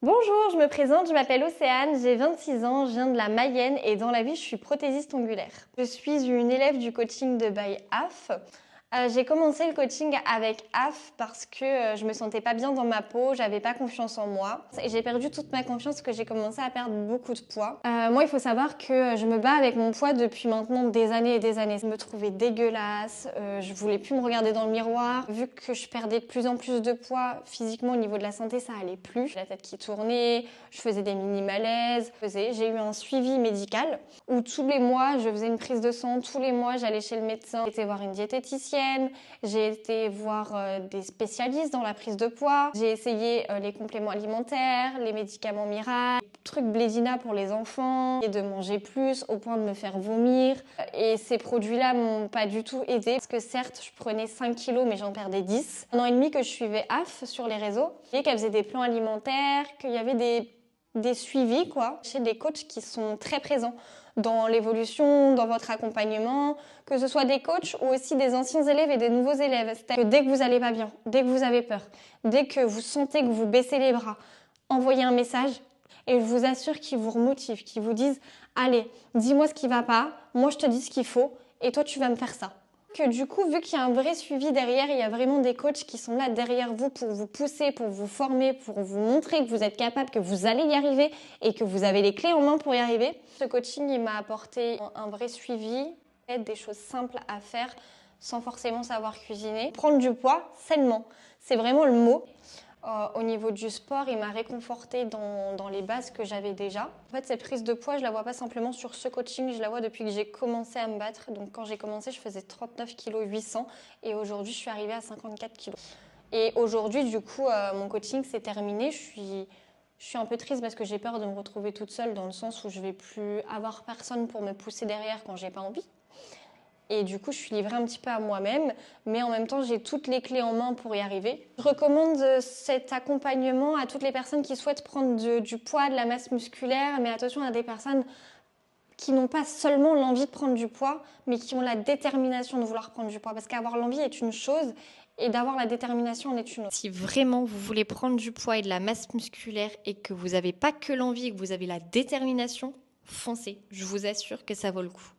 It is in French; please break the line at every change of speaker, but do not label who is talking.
Bonjour, je me présente, je m'appelle Océane, j'ai 26 ans, je viens de la Mayenne et dans la vie je suis prothésiste ongulaire. Je suis une élève du coaching de By AF. J'ai commencé le coaching avec AF parce que je me sentais pas bien dans ma peau, j'avais pas confiance en moi. Et j'ai perdu toute ma confiance parce que j'ai commencé à perdre beaucoup de poids. Moi, il faut savoir que je me bats avec mon poids depuis maintenant des années et des années. Je me trouvais dégueulasse, je voulais plus me regarder dans le miroir. Vu que je perdais de plus en plus de poids, physiquement au niveau de la santé, ça allait plus. La tête qui tournait, je faisais des mini-malaises. J'ai eu un suivi médical où tous les mois, je faisais une prise de sang. Tous les mois, j'allais chez le médecin. J'ai été voir une diététicienne. J'ai été voir des spécialistes dans la prise de poids. J'ai essayé les compléments alimentaires, les médicaments miracles, les trucs Blédina pour les enfants, et de manger plus au point de me faire vomir. Et ces produits-là m'ont pas du tout aidé parce que certes, je prenais 5 kilos mais j'en perdais 10. 1 an et demi que je suivais AF sur les réseaux et qu'elle faisait des plans alimentaires, qu'il y avait des suivis quoi, chez des coachs qui sont très présents dans l'évolution, dans votre accompagnement, que ce soit des coachs ou aussi des anciens élèves et des nouveaux élèves. C'est-à-dire que dès que vous allez pas bien, dès que vous avez peur, dès que vous sentez que vous baissez les bras, envoyez un message et je vous assure qu'ils vous remotivent, qu'ils vous disent « Allez, dis-moi ce qui va pas, moi je te dis ce qu'il faut et toi tu vas me faire ça ». Que du coup, vu qu'il y a un vrai suivi derrière, il y a vraiment des coachs qui sont là derrière vous pour vous pousser, pour vous former, pour vous montrer que vous êtes capable, que vous allez y arriver et que vous avez les clés en main pour y arriver. Ce coaching, il m'a apporté un vrai suivi, des choses simples à faire sans forcément savoir cuisiner. Prendre du poids sainement, c'est vraiment le mot. Au niveau du sport, il m'a réconfortée dans les bases que j'avais déjà. En fait, cette prise de poids, je la vois pas simplement sur ce coaching, je la vois depuis que j'ai commencé à me battre. Donc quand j'ai commencé, je faisais 39 kg 800 et aujourd'hui, je suis arrivée à 54 kg. Et aujourd'hui, du coup, mon coaching, c'est terminé. Je suis un peu triste parce que j'ai peur de me retrouver toute seule dans le sens où je vais plus avoir personne pour me pousser derrière quand j'ai pas envie. Et du coup, je suis livrée un petit peu à moi-même, mais en même temps, j'ai toutes les clés en main pour y arriver. Je recommande cet accompagnement à toutes les personnes qui souhaitent prendre du poids, de la masse musculaire, mais attention à des personnes qui n'ont pas seulement l'envie de prendre du poids, mais qui ont la détermination de vouloir prendre du poids. Parce qu'avoir l'envie est une chose, et d'avoir la détermination en est une autre.
Si vraiment vous voulez prendre du poids et de la masse musculaire et que vous n'avez pas que l'envie et que vous avez la détermination, foncez. Je vous assure que ça vaut le coup.